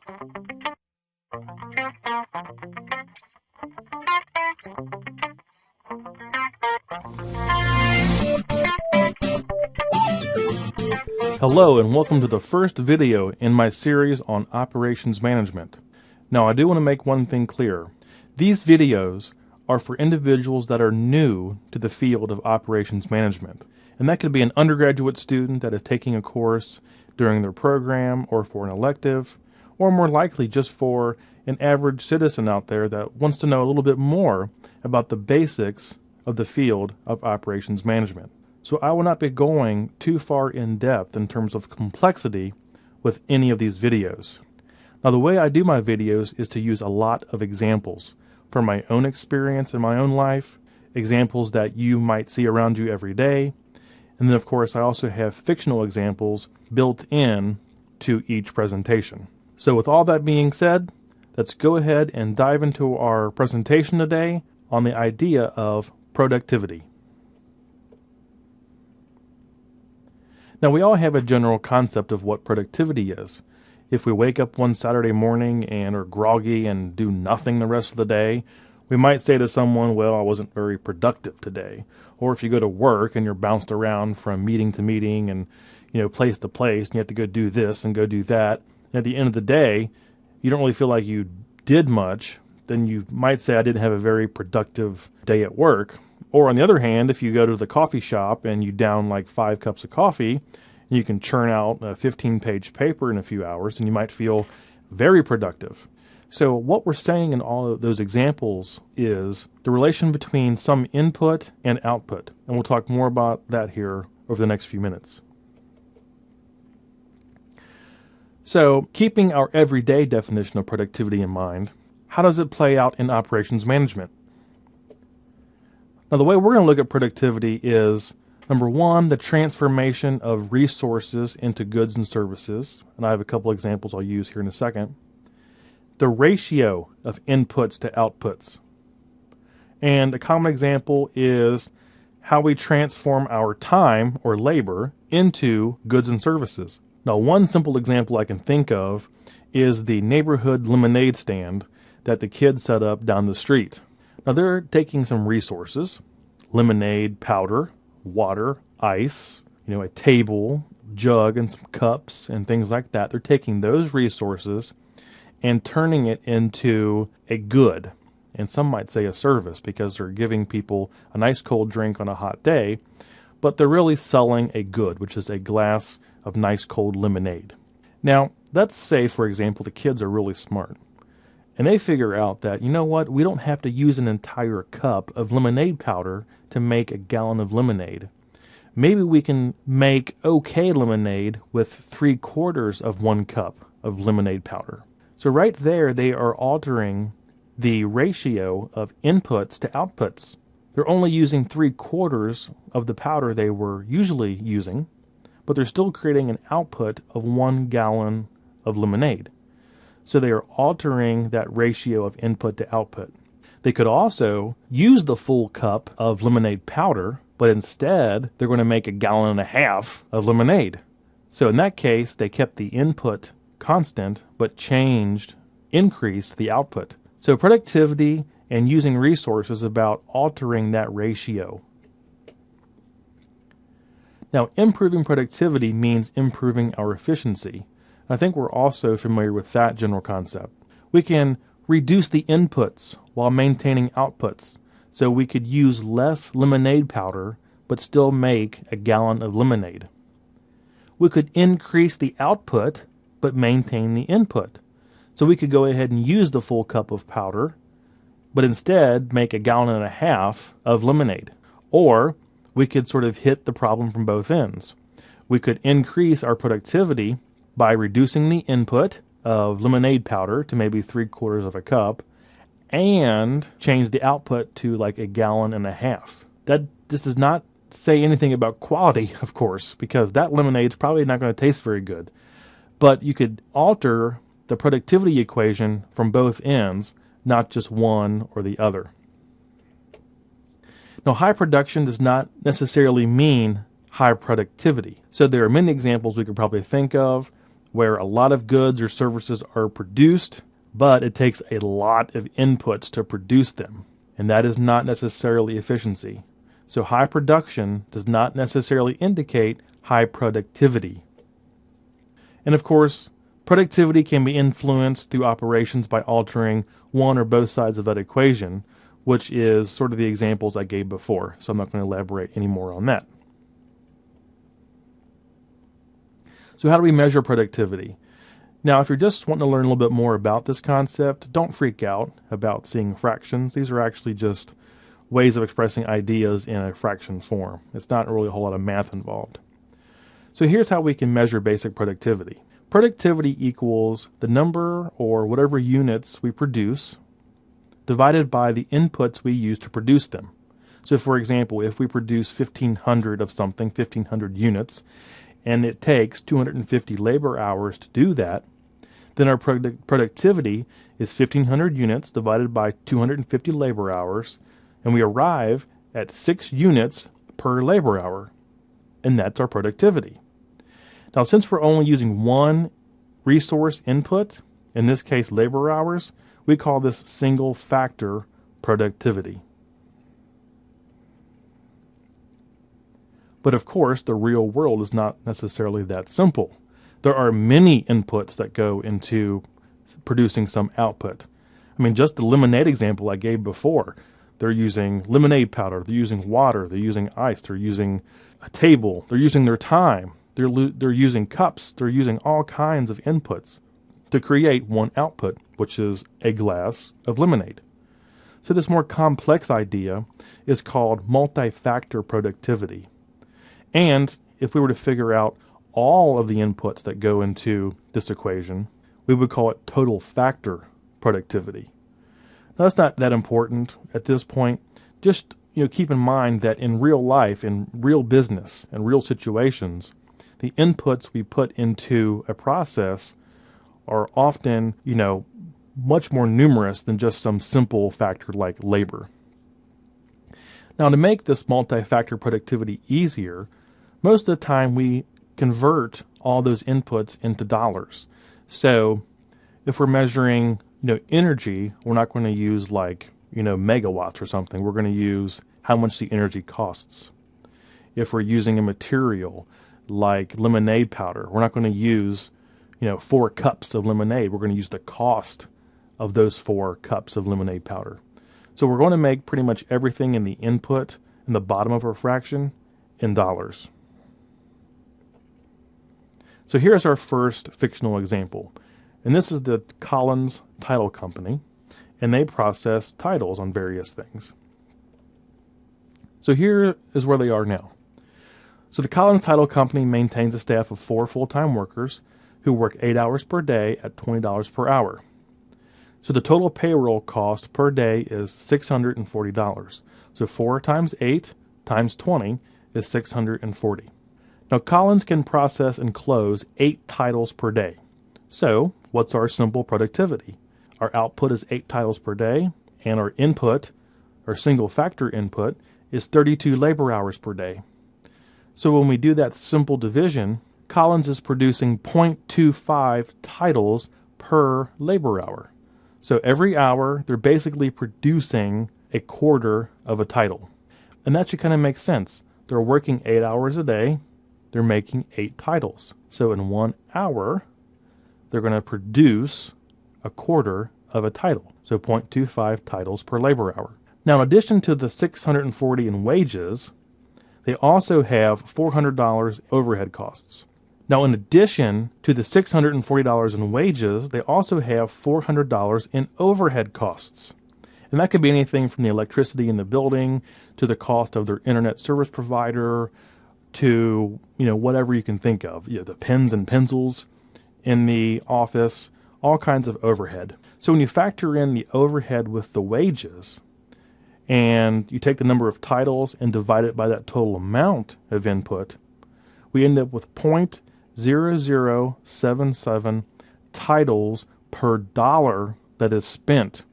Hello and welcome to the first video in my series on operations management. Now I do want to make one thing clear. These videos are for individuals that are new to the field of operations management. And that could be an undergraduate student that is taking a course during their program or for an elective, or more likely just for an average citizen out there that wants to know a little bit more about the basics of the field of operations management. So I will not be going too far in depth in terms of complexity with any of these videos. Now the way I do my videos is to use a lot of examples from my own experience in my own life, examples that you might see around you every day, and then of course I also have fictional examples built in to each presentation. So with all that being said, let's go ahead and dive into our presentation today on the idea of productivity. Now we all have a general concept of what productivity is. If we wake up one Saturday morning and are groggy and do nothing the rest of the day, we might say to someone, well, I wasn't very productive today. Or if you go to work and you're bounced around from meeting to meeting and place to place, and you have to go do this and go do that, and at the end of the day, you don't really feel like you did much, then you might say I didn't have a very productive day at work. Or on the other hand, if you go to the coffee shop and you down like 5 cups of coffee, you can churn out a 15-page paper in a few hours, and you might feel very productive. So what we're saying in all of those examples is the relation between some input and output. And we'll talk more about that here over the next few minutes. So keeping our everyday definition of productivity in mind, how does it play out in operations management? Now the way we're going to look at productivity is, number one, the transformation of resources into goods and services. And I have a couple examples I'll use here in a second. The ratio of inputs to outputs. And a common example is how we transform our time or labor into goods and services. Now one simple example I can think of is the neighborhood lemonade stand that the kids set up down the street. Now they're taking some resources, lemonade powder, water, ice, a table, jug, and some cups and things like that. They're taking those resources and turning it into a good, and some might say a service, because they're giving people a nice cold drink on a hot day, but they're really selling a good, which is a glass of nice cold lemonade. Now, let's say, for example, the kids are really smart. And they figure out that, we don't have to use an entire cup of lemonade powder to make a gallon of lemonade. Maybe we can make okay lemonade with 3/4 of 1 cup of lemonade powder. So right there, they are altering the ratio of inputs to outputs. They're only using 3/4 of the powder they were usually using, but they're still creating an output of 1 gallon of lemonade. So they are altering that ratio of input to output. They could also use the full cup of lemonade powder, but instead they're going to make 1.5 gallons of lemonade. So in that case, they kept the input constant, but increased the output. So productivity and using resources is about altering that ratio. Now, improving productivity means improving our efficiency. I think we're also familiar with that general concept. We can reduce the inputs while maintaining outputs. So we could use less lemonade powder, but still make 1 gallon of lemonade. We could increase the output, but maintain the input. So we could go ahead and use the full cup of powder, but instead make 1.5 gallons of lemonade. Or we could sort of hit the problem from both ends. We could increase our productivity by reducing the input of lemonade powder to maybe 3/4 of a cup, and change the output to like 1.5 gallons. This does not say anything about quality, of course, because that lemonade is probably not going to taste very good. But you could alter the productivity equation from both ends, not just one or the other. Now, high production does not necessarily mean high productivity. So there are many examples we could probably think of where a lot of goods or services are produced, but it takes a lot of inputs to produce them. And that is not necessarily efficiency. So high production does not necessarily indicate high productivity. And of course, productivity can be influenced through operations by altering one or both sides of that equation, which is sort of the examples I gave before. So I'm not going to elaborate any more on that. So how do we measure productivity? Now, if you're just wanting to learn a little bit more about this concept, don't freak out about seeing fractions. These are actually just ways of expressing ideas in a fraction form. It's not really a whole lot of math involved. So here's how we can measure basic productivity. Productivity equals the number or whatever units we produce divided by the inputs we use to produce them. So for example, if we produce 1,500 of something, 1,500 units, and it takes 250 labor hours to do that, then our productivity is 1,500 units divided by 250 labor hours, and we arrive at 6 units per labor hour, and that's our productivity. Now, since we're only using one resource input, in this case labor hours, we call this single factor productivity. But of course, the real world is not necessarily that simple. There are many inputs that go into producing some output. I mean, just the lemonade example I gave before, they're using lemonade powder, they're using water, they're using ice, they're using a table, they're using their time, they're using cups, they're using all kinds of inputs to create one output, which is a glass of lemonade. So this more complex idea is called multi-factor productivity. And if we were to figure out all of the inputs that go into this equation, we would call it total factor productivity. Now, that's not that important at this point. Just keep in mind that in real life, in real business, and real situations, the inputs we put into a process are often, much more numerous than just some simple factor like labor. Now, to make this multi-factor productivity easier, most of the time we convert all those inputs into dollars. So if we're measuring, energy, we're not going to use megawatts or something. We're going to use how much the energy costs. If we're using a material like lemonade powder, we're not going to use, 4 cups of lemonade. We're going to use the cost of those 4 cups of lemonade powder. So we're going to make pretty much everything in the input in the bottom of our fraction in dollars. So here's our first fictional example. And this is the Collins Title Company, and they process titles on various things. So here is where they are now. So the Collins Title Company maintains a staff of 4 full-time workers who work 8 hours per day at $20 per hour. So the total payroll cost per day is $640. So 4 times 8 times 20 is $640. Now, Collins can process and close 8 titles per day. So, what's our simple productivity? Our output is 8 titles per day, and our input, our single factor input, is 32 labor hours per day. So when we do that simple division, Collins is producing 0.25 titles per labor hour. So every hour, they're basically producing a quarter of a title. And that should kind of make sense. They're working 8 hours a day. They're making 8 titles. So in 1 hour, they're going to produce a quarter of a title. So 0.25 titles per labor hour. Now, in addition to the $640 in wages, they also have $400 overhead costs. Now, in addition to the $640 in wages, they also have $400 in overhead costs. And that could be anything from the electricity in the building to the cost of their internet service provider to, whatever you can think of. The pens and pencils in the office, all kinds of overhead. So when you factor in the overhead with the wages, and you take the number of titles and divide it by that total amount of input, we end up with 0.0077 titles per dollar that is spent.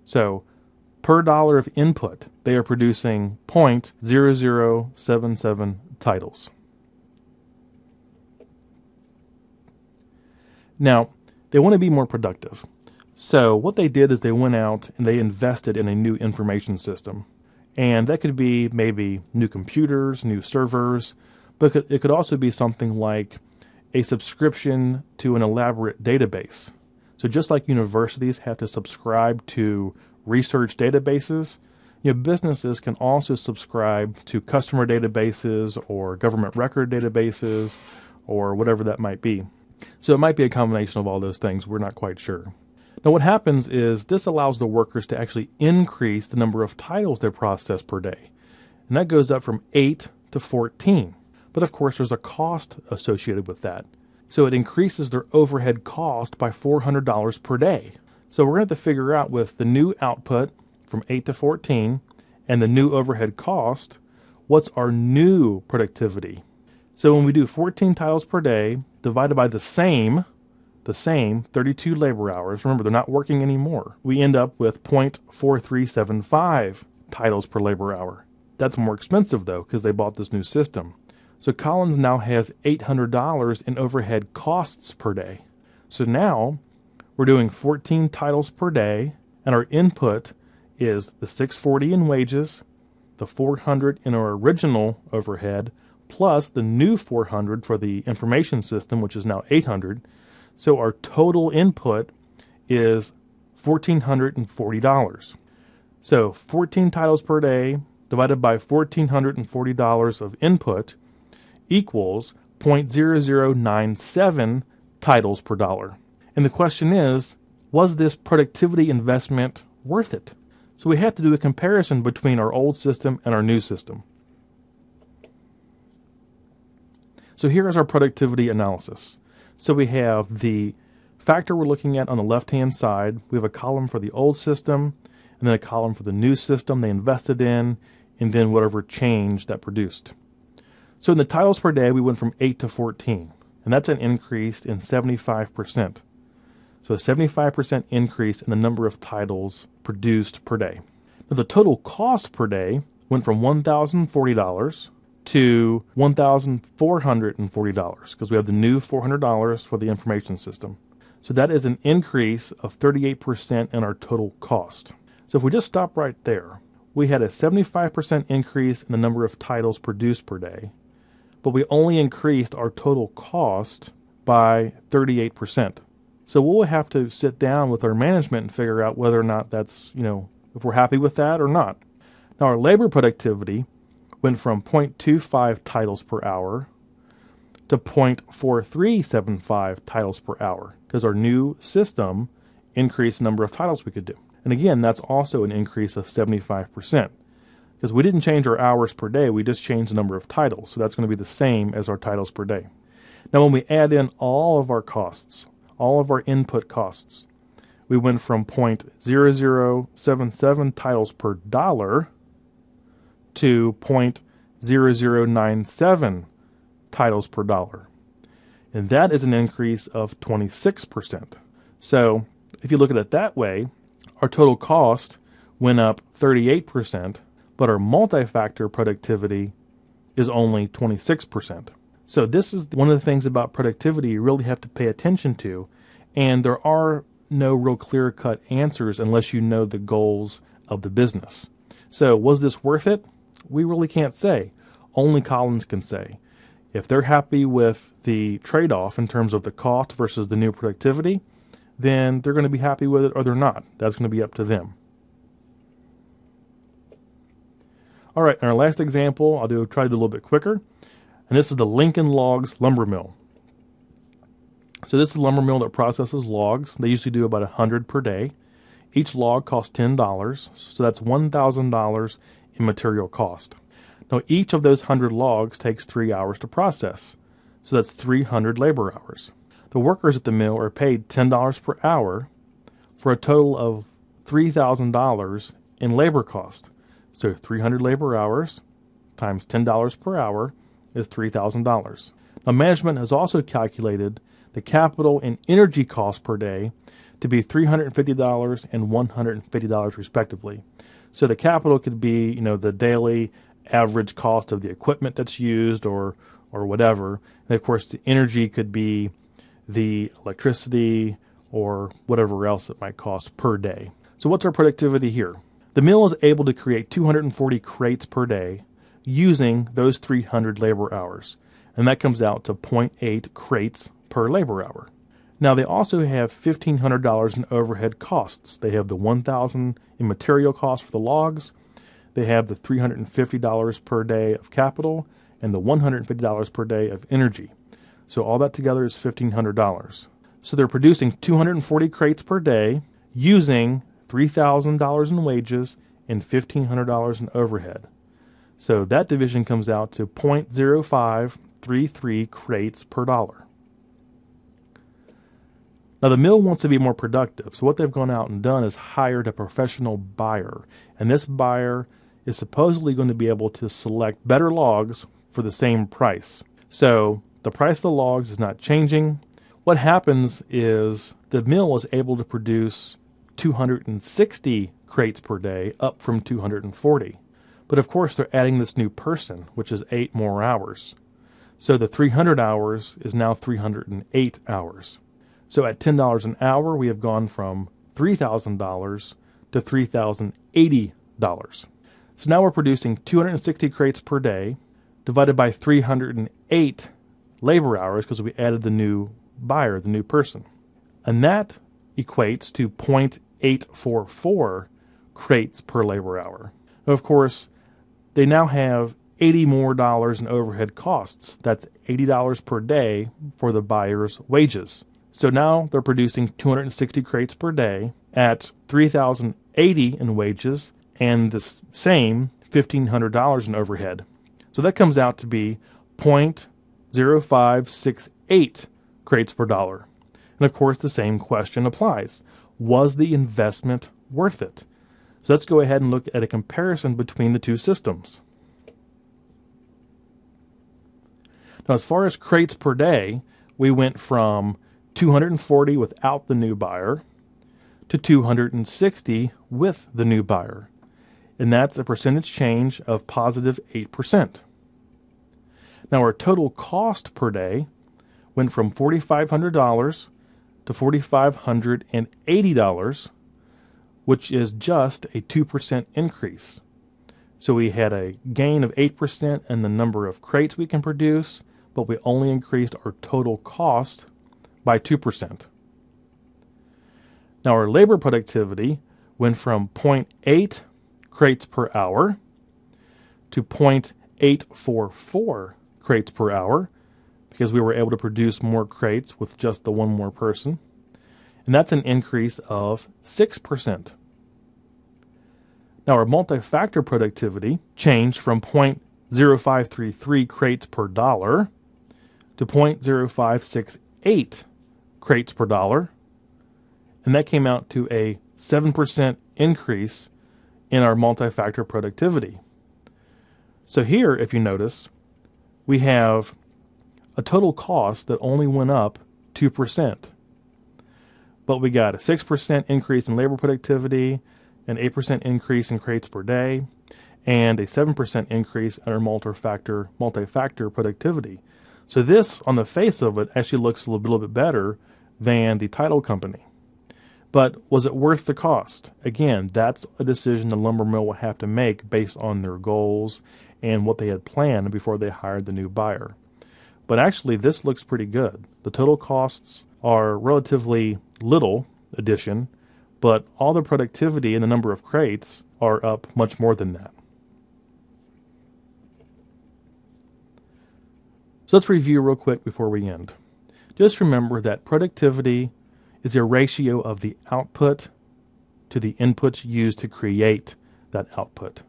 So per dollar of input, they are producing 0.0077 titles. Now, they want to be more productive. So what they did is they went out and they invested in a new information system. And that could be maybe new computers, new servers, but it could also be something like a subscription to an elaborate database. So just like universities have to subscribe to research databases, businesses can also subscribe to customer databases or government record databases or whatever that might be. So it might be a combination of all those things. We're not quite sure. Now what happens is this allows the workers to actually increase the number of titles they process per day. And that goes up from 8 to 14. But of course there's a cost associated with that. So it increases their overhead cost by $400 per day. So we're going to have to figure out with the new output from 8 to 14 and the new overhead cost, what's our new productivity? So when we do 14 titles per day divided by the same 32 labor hours, remember they're not working anymore, we end up with 0.4375 titles per labor hour. That's more expensive though because they bought this new system. So Collins now has $800 in overhead costs per day. So now we're doing 14 titles per day and our input is the $640 in wages, the $400 in our original overhead, plus the new $400 for the information system, which is now $800. So our total input is $1,440. So 14 titles per day divided by $1,440 of input equals 0.0097 titles per dollar. And the question is, was this productivity investment worth it? So we have to do a comparison between our old system and our new system. So here is our productivity analysis. So we have the factor we're looking at on the left-hand side. We have a column for the old system, and then a column for the new system they invested in, and then whatever change that produced. So in the titles per day, we went from 8 to 14, and that's an increase in 75%. So a 75% increase in the number of titles produced per day. Now the total cost per day went from $1,040 to $1,440 because we have the new $400 for the information system. So that is an increase of 38% in our total cost. So if we just stop right there, we had a 75% increase in the number of titles produced per day, but we only increased our total cost by 38%. So we'll have to sit down with our management and figure out whether or not that's, if we're happy with that or not. Now our labor productivity went from 0.25 titles per hour to 0.4375 titles per hour because our new system increased the number of titles we could do. And again, that's also an increase of 75% because we didn't change our hours per day, we just changed the number of titles. So that's going to be the same as our titles per day. Now when we add in all of our costs, all of our input costs, we went from 0.0077 titles per dollar to 0.0097 titles per dollar. And that is an increase of 26%. So if you look at it that way, our total cost went up 38%, but our multi-factor productivity is only 26%. So this is one of the things about productivity you really have to pay attention to, and there are no real clear-cut answers unless you know the goals of the business. So was this worth it? We really can't say. Only Collins can say. If they're happy with the trade-off in terms of the cost versus the new productivity, then they're going to be happy with it or they're not. That's going to be up to them. All right, in our last example, I'll try to do a little bit quicker. And this is the Lincoln Logs lumber mill. So this is a lumber mill that processes logs. They usually do about 100 per day. Each log costs $10, so that's $1,000 in material cost. Now each of those 100 logs takes 3 hours to process, so that's 300 labor hours. The workers at the mill are paid $10 per hour for a total of $3,000 in labor cost. So 300 labor hours times $10 per hour is $3,000. Now management has also calculated the capital and energy costs per day to be $350 and $150 respectively. So the capital could be, the daily average cost of the equipment that's used or whatever. And of course the energy could be the electricity or whatever else it might cost per day. So what's our productivity here? The mill is able to create 240 crates per day using those 300 labor hours, and that comes out to 0.8 crates per labor hour. Now they also have $1,500 in overhead costs. They have the $1,000 in material costs for the logs, they have the $350 per day of capital, and the $150 per day of energy. So all that together is $1,500. So they're producing 240 crates per day using $3,000 in wages and $1,500 in overhead. So that division comes out to 0.0533 crates per dollar. Now the mill wants to be more productive, so what they've gone out and done is hired a professional buyer, and this buyer is supposedly going to be able to select better logs for the same price. So the price of the logs is not changing. What happens is the mill is able to produce 260 crates per day, up from 240. But of course they're adding this new person, which is 8 more hours. So the 300 hours is now 308 hours. So at $10 an hour, we have gone from $3,000 to $3,080. So now we're producing 260 crates per day, divided by 308 labor hours, because we added the new buyer, the new person. And that equates to 0.844 crates per labor hour. Now, of course, they now have $80 more in overhead costs. That's $80 per day for the buyer's wages. So now they're producing 260 crates per day at $3,080 in wages and the same $1,500 in overhead. So that comes out to be 0.0568 crates per dollar. And of course the same question applies. Was the investment worth it? So let's go ahead and look at a comparison between the two systems. Now as far as crates per day, we went from 240 without the new buyer to 260 with the new buyer. And that's a percentage change of positive 8%. Now our total cost per day went from $4,500 to $4,580, which is just a 2% increase. So we had a gain of 8% in the number of crates we can produce, but we only increased our total cost by 2%. Now our labor productivity went from 0.8 crates per hour to 0.844 crates per hour, because we were able to produce more crates with just the one more person. And that's an increase of 6%. Now our multi-factor productivity changed from 0.0533 crates per dollar to 0.0568 crates per dollar, and that came out to a 7% increase in our multi-factor productivity. So here, if you notice, we have a total cost that only went up 2%. But we got a 6% increase in labor productivity, an 8% increase in crates per day, and a 7% increase in our multi-factor productivity. So this, on the face of it, actually looks a little bit better than the title company. But was it worth the cost? Again, that's a decision the lumber mill will have to make based on their goals and what they had planned before they hired the new buyer. But actually, this looks pretty good. The total costs are relatively little addition, but all the productivity and the number of crates are up much more than that. So let's review real quick before we end. Just remember that productivity is a ratio of the output to the inputs used to create that output.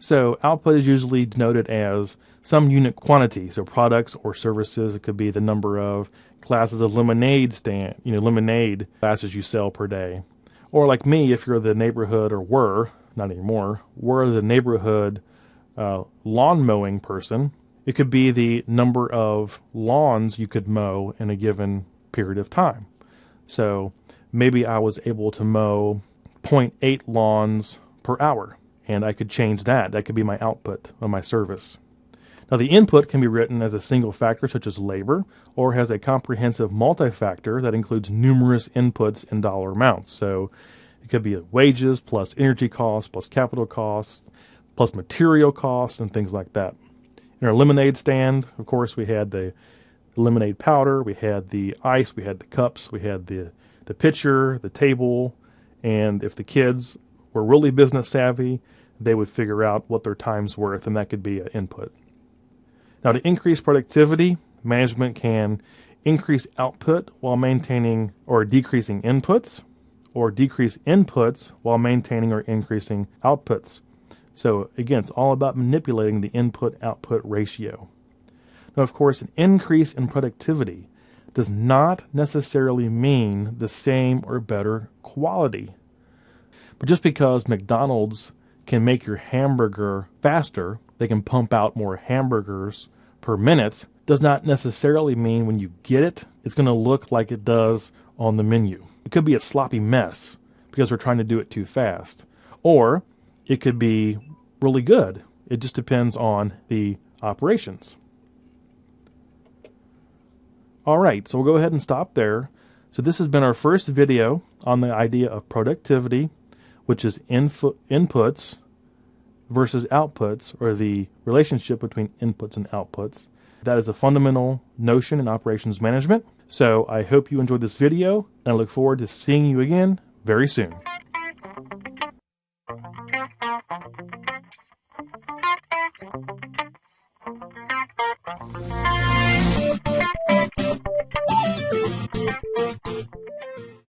So output is usually denoted as some unit quantity, so products or services. It could be the number of glasses of lemonade lemonade glasses you sell per day. Or like me, if you're the neighborhood, or were, not anymore, were the neighborhood lawn mowing person, it could be the number of lawns you could mow in a given period of time. So maybe I was able to mow 0.8 lawns per hour, and I could change that. That could be my output of my service. Now, the input can be written as a single factor, such as labor, or has a comprehensive multi-factor that includes numerous inputs in dollar amounts. So it could be wages plus energy costs plus capital costs plus material costs and things like that. In our lemonade stand, of course, we had the lemonade powder, we had the ice, we had the cups, we had the pitcher, the table, and if the kids were really business savvy, they would figure out what their time's worth, and that could be an input. Now, to increase productivity, management can increase output while maintaining or decreasing inputs, or decrease inputs while maintaining or increasing outputs. So again, it's all about manipulating the input-output ratio. Now, of course, an increase in productivity does not necessarily mean the same or better quality. But just because McDonald's can make your hamburger faster, they can pump out more hamburgers per minute, does not necessarily mean when you get it, it's going to look like it does on the menu. It could be a sloppy mess because they're trying to do it too fast. Or it could be really good. It just depends on the operations. All right, so we'll go ahead and stop there. So this has been our first video on the idea of productivity, which is inputs versus outputs, or the relationship between inputs and outputs. That is a fundamental notion in operations management. So I hope you enjoyed this video, and I look forward to seeing you again very soon.